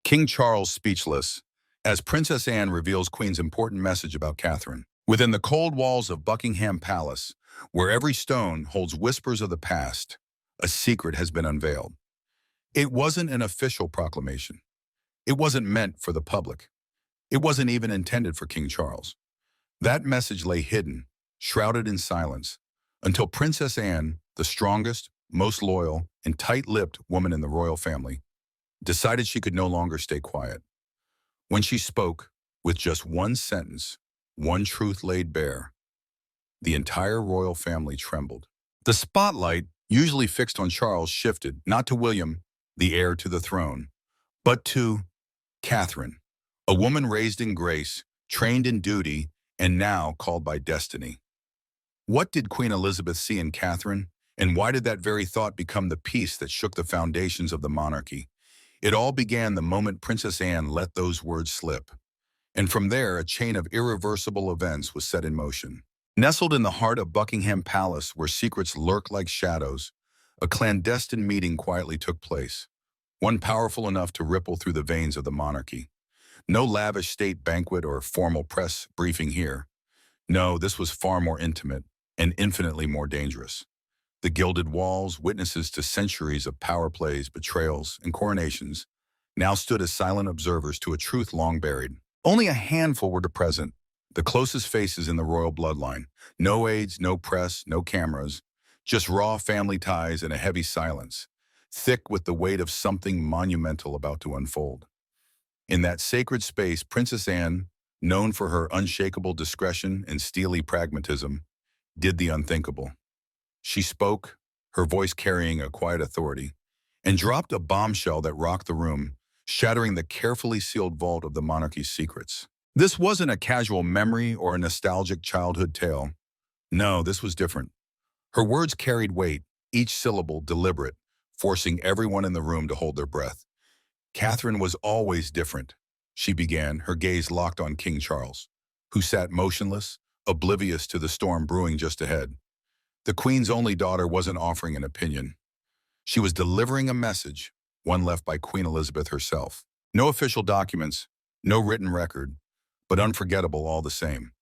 King Charles speechless, as Princess Anne reveals Queen's important message about Catherine. Within the cold walls of Buckingham Palace, where every stone holds whispers of the past, a secret has been unveiled. It wasn't an official proclamation. It wasn't meant for the public. It wasn't even intended for King Charles. That message lay hidden, shrouded in silence, until Princess Anne, the strongest, most loyal, and tight-lipped woman in the royal family, decided she could no longer stay quiet. When she spoke, with just one sentence, one truth laid bare, the entire royal family trembled. The spotlight, usually fixed on Charles, shifted, not to William, the heir to the throne, but to Catherine, a woman raised in grace, trained in duty, and now called by destiny. What did Queen Elizabeth see in Catherine, and why did that very thought become the piece that shook the foundations of the monarchy? It all began the moment Princess Anne let those words slip. And from there, a chain of irreversible events was set in motion. Nestled in the heart of Buckingham Palace, where secrets lurk like shadows, a clandestine meeting quietly took place, one powerful enough to ripple through the veins of the monarchy. No lavish state banquet or formal press briefing here. No, this was far more intimate and infinitely more dangerous. The gilded walls, witnesses to centuries of power plays, betrayals, and coronations, now stood as silent observers to a truth long buried. Only a handful were present, the closest faces in the royal bloodline. No aides, no press, no cameras, just raw family ties and a heavy silence, thick with the weight of something monumental about to unfold. In that sacred space, Princess Anne, known for her unshakable discretion and steely pragmatism, did the unthinkable. She spoke, her voice carrying a quiet authority, and dropped a bombshell that rocked the room, shattering the carefully sealed vault of the monarchy's secrets. This wasn't a casual memory or a nostalgic childhood tale. No, this was different. Her words carried weight, each syllable deliberate, forcing everyone in the room to hold their breath. Catherine was always different, she began, her gaze locked on King Charles, who sat motionless, oblivious to the storm brewing just ahead. The Queen's only daughter wasn't offering an opinion. She was delivering a message, one left by Queen Elizabeth herself. No official documents, no written record, but unforgettable all the same.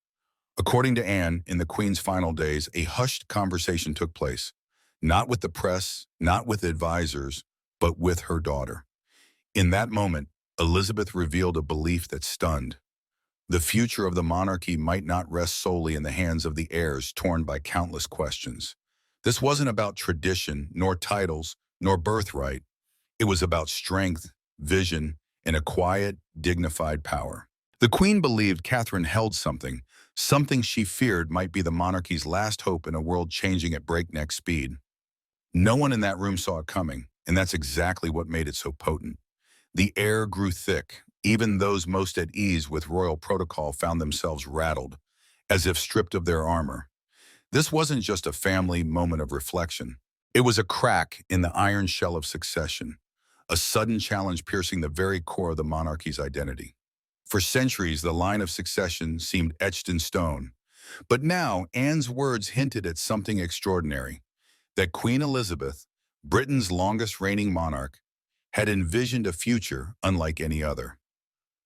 According to Anne, in the Queen's final days, a hushed conversation took place, not with the press, not with advisors, but with her daughter. In that moment, Elizabeth revealed a belief that stunned. The future of the monarchy might not rest solely in the hands of the heirs torn by countless questions. This wasn't about tradition, nor titles, nor birthright. It was about strength, vision, and a quiet, dignified power. The Queen believed Catherine held something she feared might be the monarchy's last hope in a world changing at breakneck speed. No one in that room saw it coming, and that's exactly what made it so potent. The air grew thick. Even those most at ease with royal protocol found themselves rattled, as if stripped of their armor. This wasn't just a family moment of reflection. It was a crack in the iron shell of succession, a sudden challenge piercing the very core of the monarchy's identity. For centuries, the line of succession seemed etched in stone. But now, Anne's words hinted at something extraordinary, that Queen Elizabeth, Britain's longest reigning monarch, had envisioned a future unlike any other.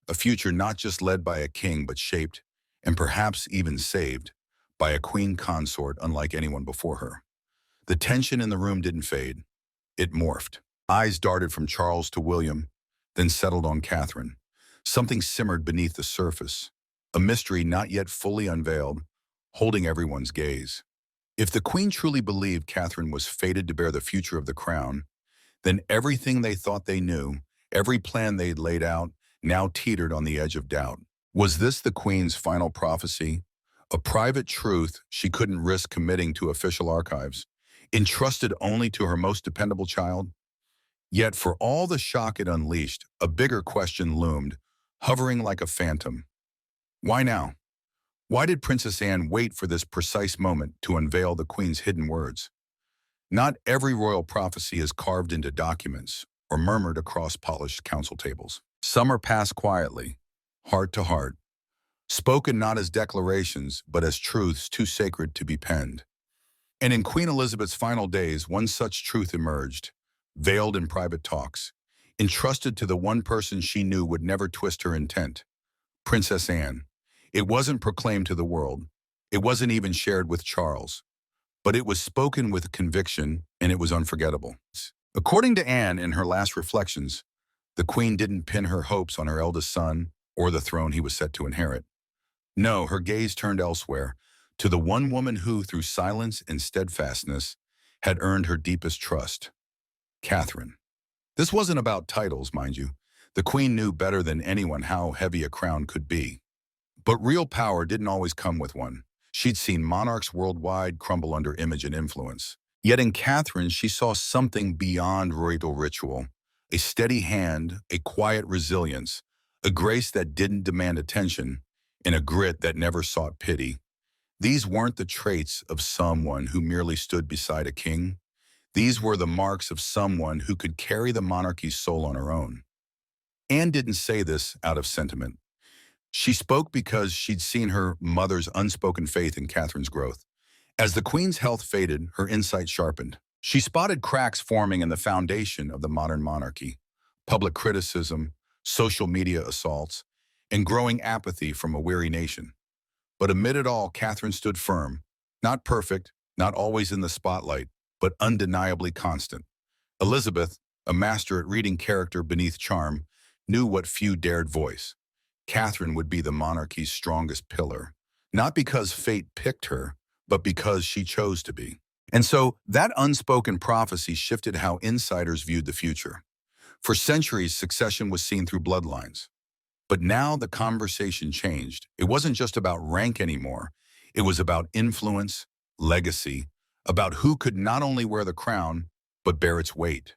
A future not just led by a king, but shaped, and perhaps even saved, by a queen consort unlike anyone before her. The tension in the room didn't fade. It morphed. Eyes darted from Charles to William, then settled on Catherine. Something simmered beneath the surface, a mystery not yet fully unveiled, holding everyone's gaze. If the Queen truly believed Catherine was fated to bear the future of the crown, then everything they thought they knew, every plan they'd laid out, now teetered on the edge of doubt. Was this the Queen's final prophecy? A private truth she couldn't risk committing to official archives, entrusted only to her most dependable child? Yet for all the shock it unleashed, a bigger question loomed, hovering like a phantom. Why now? Why did Princess Anne wait for this precise moment to unveil the Queen's hidden words? Not every royal prophecy is carved into documents or murmured across polished council tables. Some are passed quietly, heart to heart, spoken not as declarations, but as truths too sacred to be penned. And in Queen Elizabeth's final days, one such truth emerged, veiled in private talks. entrusted to the one person she knew would never twist her intent, Princess Anne. It wasn't proclaimed to the world. It wasn't even shared with Charles. But it was spoken with conviction, and it was unforgettable. According to Anne in her last reflections, the queen didn't pin her hopes on her eldest son or the throne he was set to inherit. No, her gaze turned elsewhere, to the one woman who, through silence and steadfastness, had earned her deepest trust, Catherine. This wasn't about titles, mind you. The queen knew better than anyone how heavy a crown could be. But real power didn't always come with one. She'd seen monarchs worldwide crumble under image and influence. Yet in Catherine, she saw something beyond royal ritual, a steady hand, a quiet resilience, a grace that didn't demand attention, and a grit that never sought pity. These weren't the traits of someone who merely stood beside a king. These were the marks of someone who could carry the monarchy's soul on her own. Anne didn't say this out of sentiment. She spoke because she'd seen her mother's unspoken faith in Catherine's growth. As the queen's health faded, her insight sharpened. She spotted cracks forming in the foundation of the modern monarchy: public criticism, social media assaults, and growing apathy from a weary nation. But amid it all, Catherine stood firm, not perfect, not always in the spotlight, but undeniably constant. Elizabeth, a master at reading character beneath charm, knew what few dared voice. Catherine would be the monarchy's strongest pillar, not because fate picked her, but because she chose to be. And so that unspoken prophecy shifted how insiders viewed the future. For centuries, succession was seen through bloodlines. But now the conversation changed. It wasn't just about rank anymore. It was about influence, legacy, about who could not only wear the crown, but bear its weight.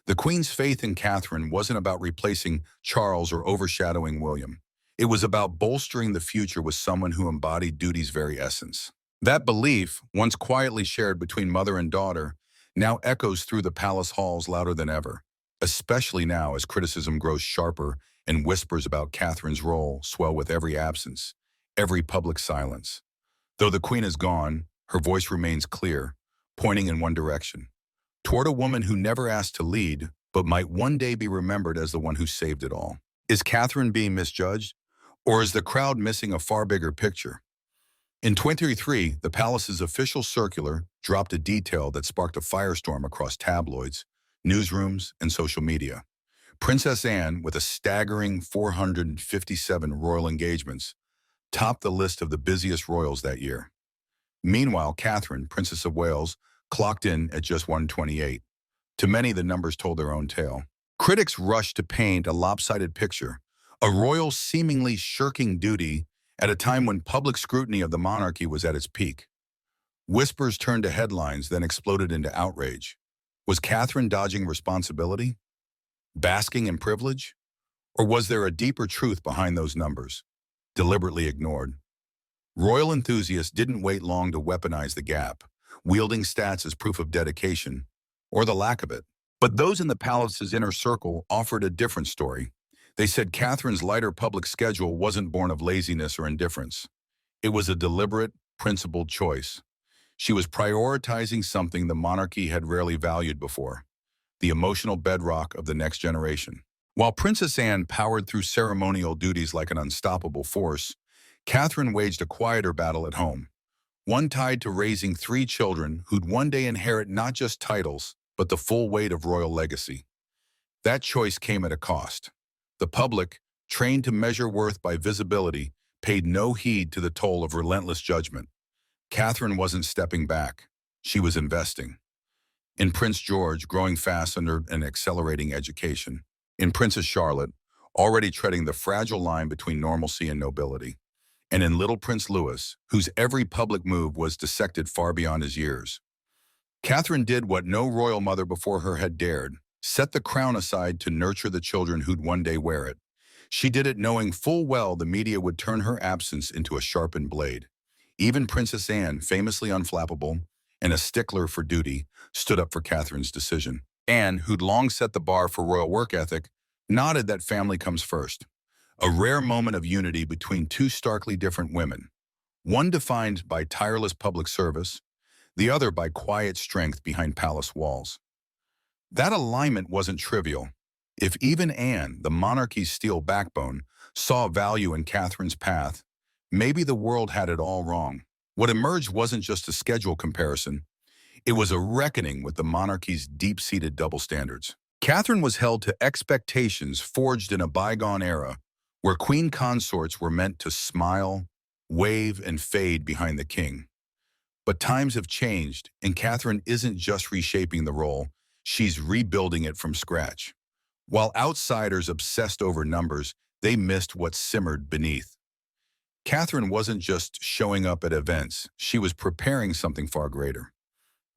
The Queen's faith in Catherine wasn't about replacing Charles or overshadowing William. It was about bolstering the future with someone who embodied duty's very essence. That belief, once quietly shared between mother and daughter, now echoes through the palace halls louder than ever, especially now as criticism grows sharper and whispers about Catherine's role swell with every absence, every public silence. Though the Queen is gone, her voice remains clear, pointing in one direction, toward a woman who never asked to lead, but might one day be remembered as the one who saved it all. Is Catherine being misjudged? Or is the crowd missing a far bigger picture? In 2023, the palace's official circular dropped a detail that sparked a firestorm across tabloids, newsrooms, and social media. Princess Anne, with a staggering 457 royal engagements, topped the list of the busiest royals that year. Meanwhile, Catherine, Princess of Wales, clocked in at just 128. To many, the numbers told their own tale. Critics rushed to paint a lopsided picture, a royal seemingly shirking duty at a time when public scrutiny of the monarchy was at its peak. Whispers turned to headlines, then exploded into outrage. Was Catherine dodging responsibility? Basking in privilege? Or was there a deeper truth behind those numbers, deliberately ignored? Royal enthusiasts didn't wait long to weaponize the gap, wielding stats as proof of dedication, or the lack of it. But those in the palace's inner circle offered a different story. They said Catherine's lighter public schedule wasn't born of laziness or indifference. It was a deliberate, principled choice. She was prioritizing something the monarchy had rarely valued before: the emotional bedrock of the next generation. While Princess Anne powered through ceremonial duties like an unstoppable force, Catherine waged a quieter battle at home, one tied to raising 3 children who'd one day inherit not just titles, but the full weight of royal legacy. That choice came at a cost. The public, trained to measure worth by visibility, paid no heed to the toll of relentless judgment. Catherine wasn't stepping back. She was investing. In Prince George, growing fast under an accelerating education. In Princess Charlotte, already treading the fragile line between normalcy and nobility. And in little Prince Louis, whose every public move was dissected far beyond his years. Catherine did what no royal mother before her had dared: set the crown aside to nurture the children who'd one day wear it. She did it knowing full well the media would turn her absence into a sharpened blade. Even Princess Anne, famously unflappable and a stickler for duty, stood up for Catherine's decision. Anne, who'd long set the bar for royal work ethic, nodded that family comes first. A rare moment of unity between 2 starkly different women, one defined by tireless public service, the other by quiet strength behind palace walls. That alignment wasn't trivial. If even Anne, the monarchy's steel backbone, saw value in Catherine's path, maybe the world had it all wrong. What emerged wasn't just a schedule comparison, it was a reckoning with the monarchy's deep-seated double standards. Catherine was held to expectations forged in a bygone era where queen consorts were meant to smile, wave, and fade behind the king. But times have changed, and Catherine isn't just reshaping the role, she's rebuilding it from scratch. While outsiders obsessed over numbers, they missed what simmered beneath. Catherine wasn't just showing up at events, she was preparing something far greater.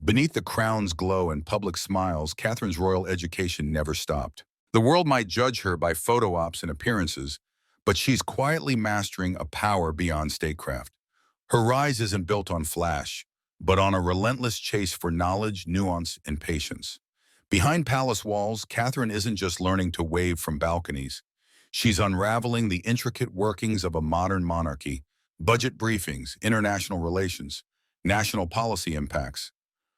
Beneath the crown's glow and public smiles, Catherine's royal education never stopped. The world might judge her by photo ops and appearances, but she's quietly mastering a power beyond statecraft. Her rise isn't built on flash, but on a relentless chase for knowledge, nuance, and patience. Behind palace walls, Catherine isn't just learning to wave from balconies. She's unraveling the intricate workings of a modern monarchy, budget briefings, international relations, national policy impacts.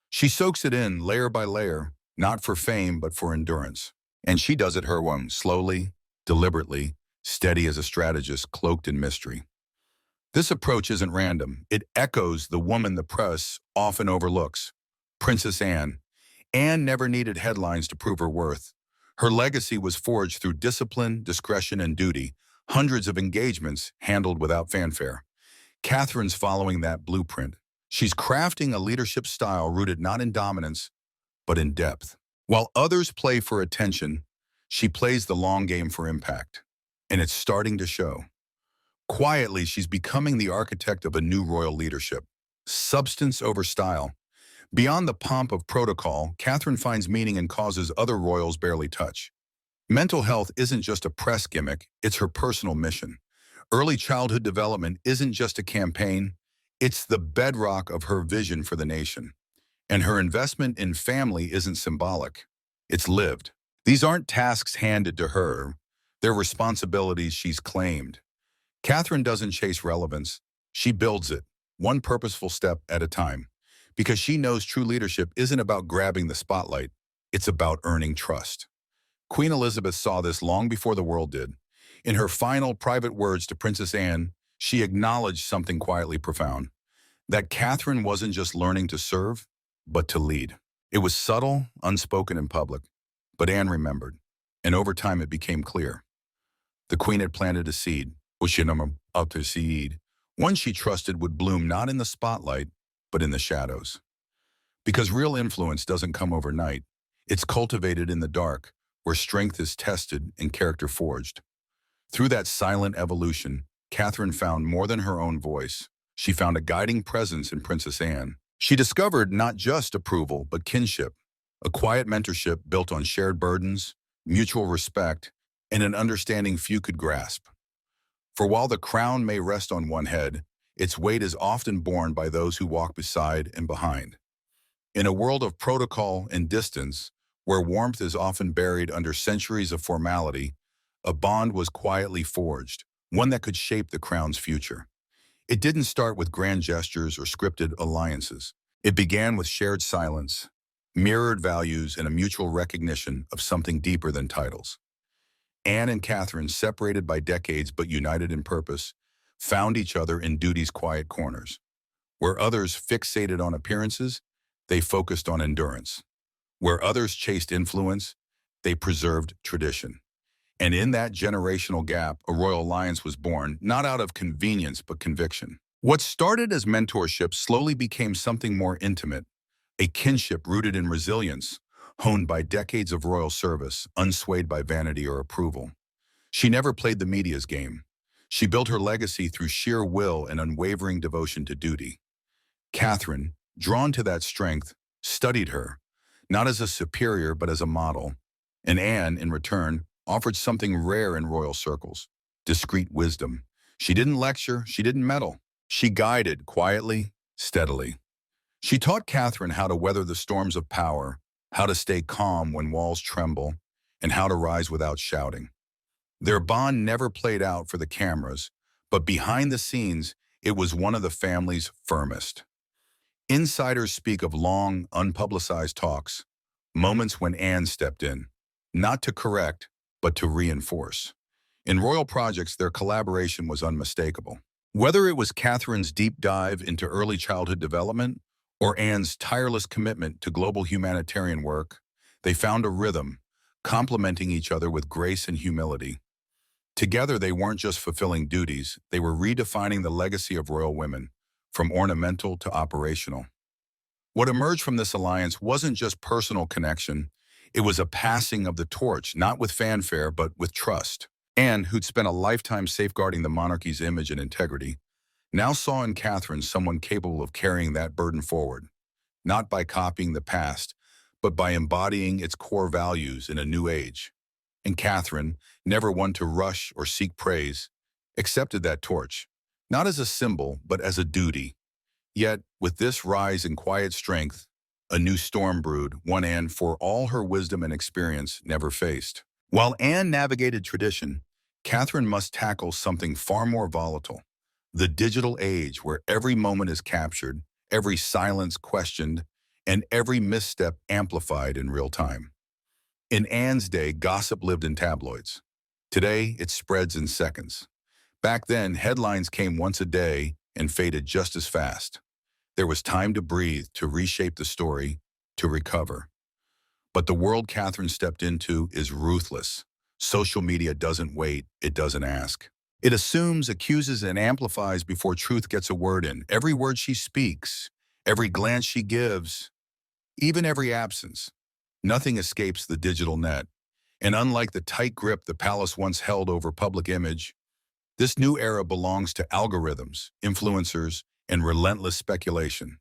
She soaks it in layer by layer, not for fame, but for endurance. And she does it her way, slowly, deliberately, steady as a strategist cloaked in mystery. This approach isn't random. It echoes the woman the press often overlooks, Princess Anne. Anne never needed headlines to prove her worth. Her legacy was forged through discipline, discretion, and duty, hundreds of engagements handled without fanfare. Catherine's following that blueprint. She's crafting a leadership style rooted not in dominance, but in depth. While others play for attention, she plays the long game for impact. And it's starting to show. Quietly, she's becoming the architect of a new royal leadership. Substance over style. Beyond the pomp of protocol, Catherine finds meaning in causes other royals barely touch. Mental health isn't just a press gimmick, it's her personal mission. Early childhood development isn't just a campaign, it's the bedrock of her vision for the nation. And her investment in family isn't symbolic, it's lived. These aren't tasks handed to her, they're responsibilities she's claimed. Catherine doesn't chase relevance, she builds it, one purposeful step at a time. Because she knows true leadership isn't about grabbing the spotlight, it's about earning trust. Queen Elizabeth saw this long before the world did. In her final private words to Princess Anne, she acknowledged something quietly profound. That Catherine wasn't just learning to serve, but to lead. It was subtle, unspoken in public, but Anne remembered, and over time it became clear. The Queen had planted a seed, which she number up to seed, one she trusted would bloom not in the spotlight, but in the shadows. Because real influence doesn't come overnight, it's cultivated in the dark, where strength is tested and character forged. Through that silent evolution, Catherine found more than her own voice. She found a guiding presence in Princess Anne. She discovered not just approval, but kinship, a quiet mentorship built on shared burdens, mutual respect, and an understanding few could grasp. For while the crown may rest on one head, its weight is often borne by those who walk beside and behind. In a world of protocol and distance, where warmth is often buried under centuries of formality, a bond was quietly forged, one that could shape the crown's future. It didn't start with grand gestures or scripted alliances. It began with shared silence, mirrored values, and a mutual recognition of something deeper than titles. Anne and Catherine, separated by decades but united in purpose, found each other in duty's quiet corners. Where others fixated on appearances, they focused on endurance. Where others chased influence, they preserved tradition. And in that generational gap, a royal alliance was born, not out of convenience but conviction. What started as mentorship slowly became something more intimate, a kinship rooted in resilience, honed by decades of royal service, unswayed by vanity or approval. She never played the media's game. She built her legacy through sheer will and unwavering devotion to duty. Catherine, drawn to that strength, studied her, not as a superior but as a model. And Anne, in return, offered something rare in royal circles, discreet wisdom. She didn't lecture, she didn't meddle. She guided quietly, steadily. She taught Catherine how to weather the storms of power, how to stay calm when walls tremble, and how to rise without shouting. Their bond never played out for the cameras, but behind the scenes, it was one of the family's firmest. Insiders speak of long, unpublicized talks, moments when Anne stepped in, not to correct, but to reinforce. In royal projects, their collaboration was unmistakable. Whether it was Catherine's deep dive into early childhood development or Anne's tireless commitment to global humanitarian work, they found a rhythm, complementing each other with grace and humility. Together, they weren't just fulfilling duties, they were redefining the legacy of royal women, from ornamental to operational. What emerged from this alliance wasn't just personal connection, it was a passing of the torch, not with fanfare, but with trust. Anne, who'd spent a lifetime safeguarding the monarchy's image and integrity, now saw in Catherine someone capable of carrying that burden forward, not by copying the past, but by embodying its core values in a new age. And Catherine, never one to rush or seek praise, accepted that torch, not as a symbol, but as a duty. Yet, with this rise in quiet strength, a new storm brewed, one Anne, for all her wisdom and experience, never faced. While Anne navigated tradition, Catherine must tackle something far more volatile, the digital age where every moment is captured, every silence questioned, and every misstep amplified in real time. In Anne's day, gossip lived in tabloids. Today, it spreads in seconds. Back then, headlines came once a day and faded just as fast. There was time to breathe, to reshape the story, to recover. But the world Catherine stepped into is ruthless. Social media doesn't wait, it doesn't ask. It assumes, accuses, and amplifies before truth gets a word in. Every word she speaks, every glance she gives, even every absence. Nothing escapes the digital net. And unlike the tight grip the palace once held over public image, this new era belongs to algorithms, influencers, and relentless speculation.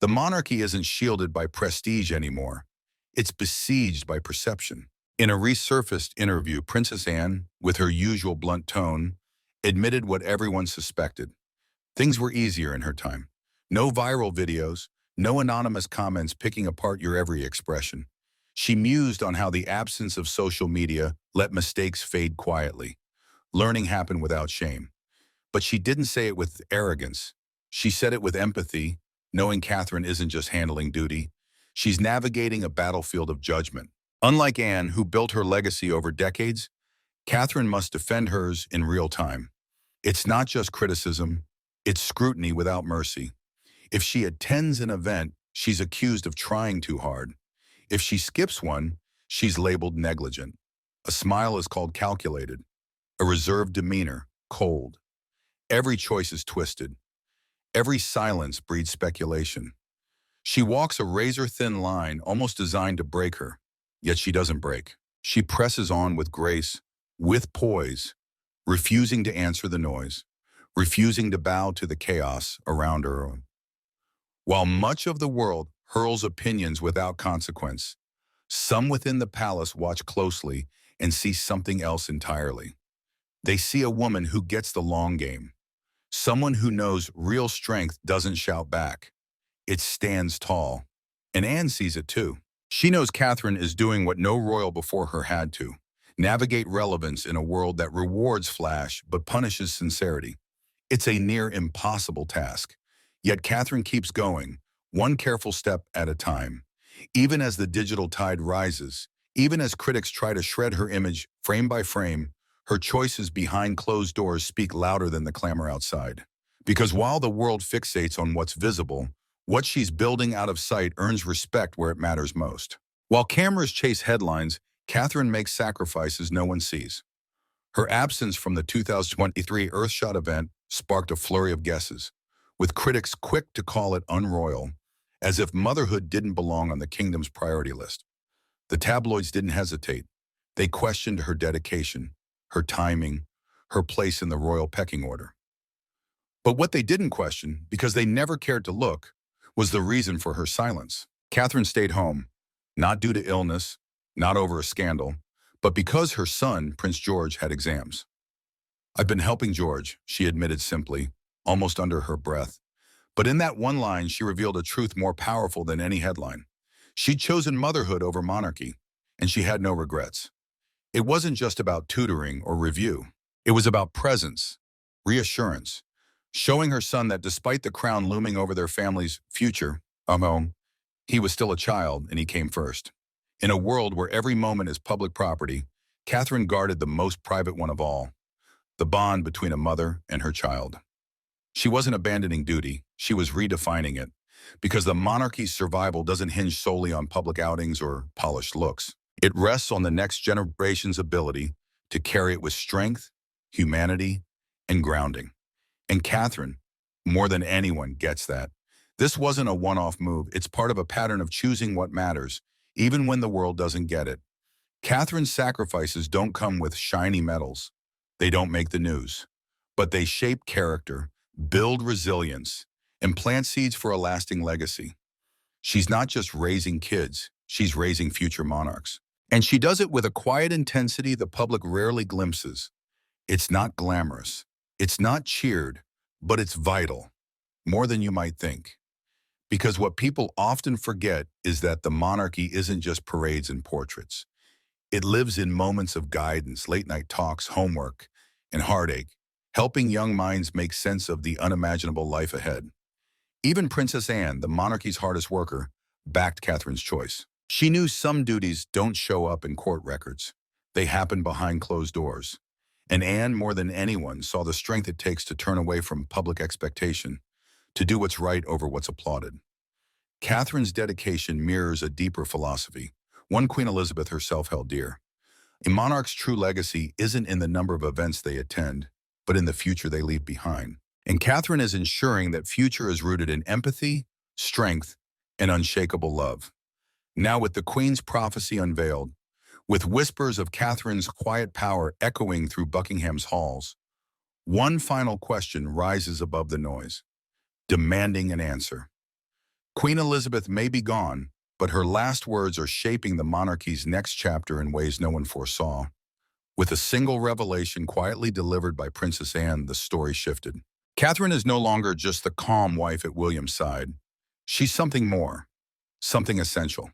The monarchy isn't shielded by prestige anymore. It's besieged by perception. In a resurfaced interview, Princess Anne, with her usual blunt tone, admitted what everyone suspected. Things were easier in her time. No viral videos, no anonymous comments picking apart your every expression. She mused on how the absence of social media let mistakes fade quietly. Learning happened without shame. But she didn't say it with arrogance. She said it with empathy, knowing Catherine isn't just handling duty. She's navigating a battlefield of judgment. Unlike Anne, who built her legacy over decades, Catherine must defend hers in real time. It's not just criticism, it's scrutiny without mercy. If she attends an event, she's accused of trying too hard. If she skips one, she's labeled negligent. A smile is called calculated. A reserved demeanor, cold. Every choice is twisted. Every silence breeds speculation. She walks a razor-thin line almost designed to break her, yet she doesn't break. She presses on with grace, with poise, refusing to answer the noise, refusing to bow to the chaos around her. While much of the world hurls opinions without consequence, some within the palace watch closely and see something else entirely. They see a woman who gets the long game, someone who knows real strength doesn't shout back. It stands tall. And Anne sees it too. She knows Catherine is doing what no royal before her had to, navigate relevance in a world that rewards flash but punishes sincerity. It's a near impossible task. Yet Catherine keeps going, one careful step at a time. Even as the digital tide rises, even as critics try to shred her image frame by frame, her choices behind closed doors speak louder than the clamor outside. Because while the world fixates on what's visible, what she's building out of sight earns respect where it matters most. While cameras chase headlines, Catherine makes sacrifices no one sees. Her absence from the 2023 Earthshot event sparked a flurry of guesses, with critics quick to call it unroyal, as if motherhood didn't belong on the kingdom's priority list. The tabloids didn't hesitate. They questioned her dedication, her timing, her place in the royal pecking order. But what they didn't question, because they never cared to look, was the reason for her silence. Catherine stayed home, not due to illness, not over a scandal, but because her son, Prince George, had exams. "I've been helping George," she admitted simply, almost under her breath. But in that one line, she revealed a truth more powerful than any headline. She'd chosen motherhood over monarchy, and she had no regrets. It wasn't just about tutoring or review. It was about presence, reassurance, showing her son that despite the crown looming over their family's future, he was still a child and he came first. In a world where every moment is public property, Catherine guarded the most private one of all, the bond between a mother and her child. She wasn't abandoning duty, she was redefining it, because the monarchy's survival doesn't hinge solely on public outings or polished looks. It rests on the next generation's ability to carry it with strength, humanity, and grounding. And Catherine, more than anyone, gets that. This wasn't a one-off move, it's part of a pattern of choosing what matters, even when the world doesn't get it. Catherine's sacrifices don't come with shiny medals. They don't make the news. But they shape character, build resilience, and plant seeds for a lasting legacy. She's not just raising kids, she's raising future monarchs. And she does it with a quiet intensity the public rarely glimpses. It's not glamorous, it's not cheered, but it's vital, more than you might think. Because what people often forget is that the monarchy isn't just parades and portraits. It lives in moments of guidance, late-night talks, homework, and heartache, helping young minds make sense of the unimaginable life ahead. Even Princess Anne, the monarchy's hardest worker, backed Catherine's choice. She knew some duties don't show up in court records. They happen behind closed doors. And Anne, more than anyone, saw the strength it takes to turn away from public expectation, to do what's right over what's applauded. Catherine's dedication mirrors a deeper philosophy, one Queen Elizabeth herself held dear. A monarch's true legacy isn't in the number of events they attend, but in the future they leave behind. And Catherine is ensuring that future is rooted in empathy, strength, and unshakable love. Now with the Queen's prophecy unveiled, with whispers of Catherine's quiet power echoing through Buckingham's halls, one final question rises above the noise, demanding an answer. Queen Elizabeth may be gone, but her last words are shaping the monarchy's next chapter in ways no one foresaw. With a single revelation quietly delivered by Princess Anne, the story shifted. Catherine is no longer just the calm wife at William's side. She's something more, something essential.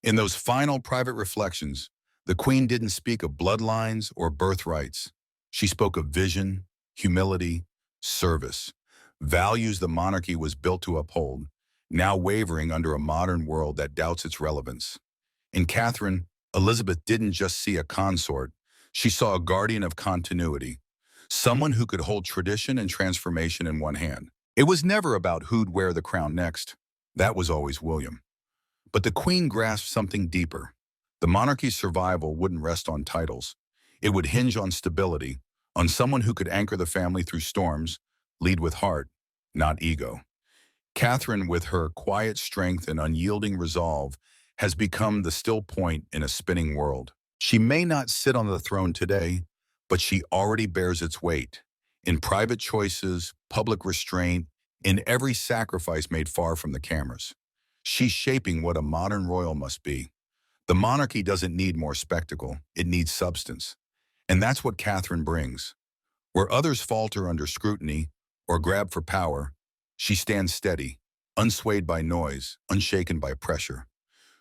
In those final private reflections, the Queen didn't speak of bloodlines or birthrights. She spoke of vision, humility, service, values the monarchy was built to uphold, now wavering under a modern world that doubts its relevance. In Catherine, Elizabeth didn't just see a consort, she saw a guardian of continuity, someone who could hold tradition and transformation in one hand. It was never about who'd wear the crown next. That was always William. But the Queen grasped something deeper. The monarchy's survival wouldn't rest on titles. It would hinge on stability, on someone who could anchor the family through storms, lead with heart, not ego. Catherine, with her quiet strength and unyielding resolve, has become the still point in a spinning world. She may not sit on the throne today, but she already bears its weight. In private choices, public restraint, in every sacrifice made far from the cameras. She's shaping what a modern royal must be. The monarchy doesn't need more spectacle, it needs substance. And that's what Catherine brings. Where others falter under scrutiny or grab for power, she stands steady, unswayed by noise, unshaken by pressure.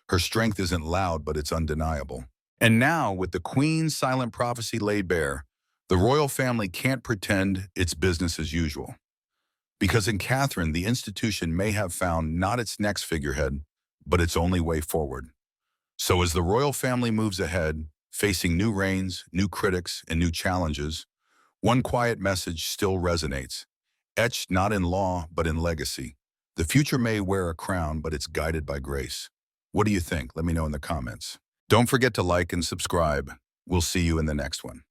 Her strength isn't loud, but it's undeniable. And now, with the Queen's silent prophecy laid bare, the royal family can't pretend it's business as usual. Because in Catherine, the institution may have found not its next figurehead, but its only way forward. So as the royal family moves ahead, facing new reigns, new critics, and new challenges, one quiet message still resonates, etched not in law, but in legacy. The future may wear a crown, but it's guided by grace. What do you think? Let me know in the comments. Don't forget to like and subscribe. We'll see you in the next one.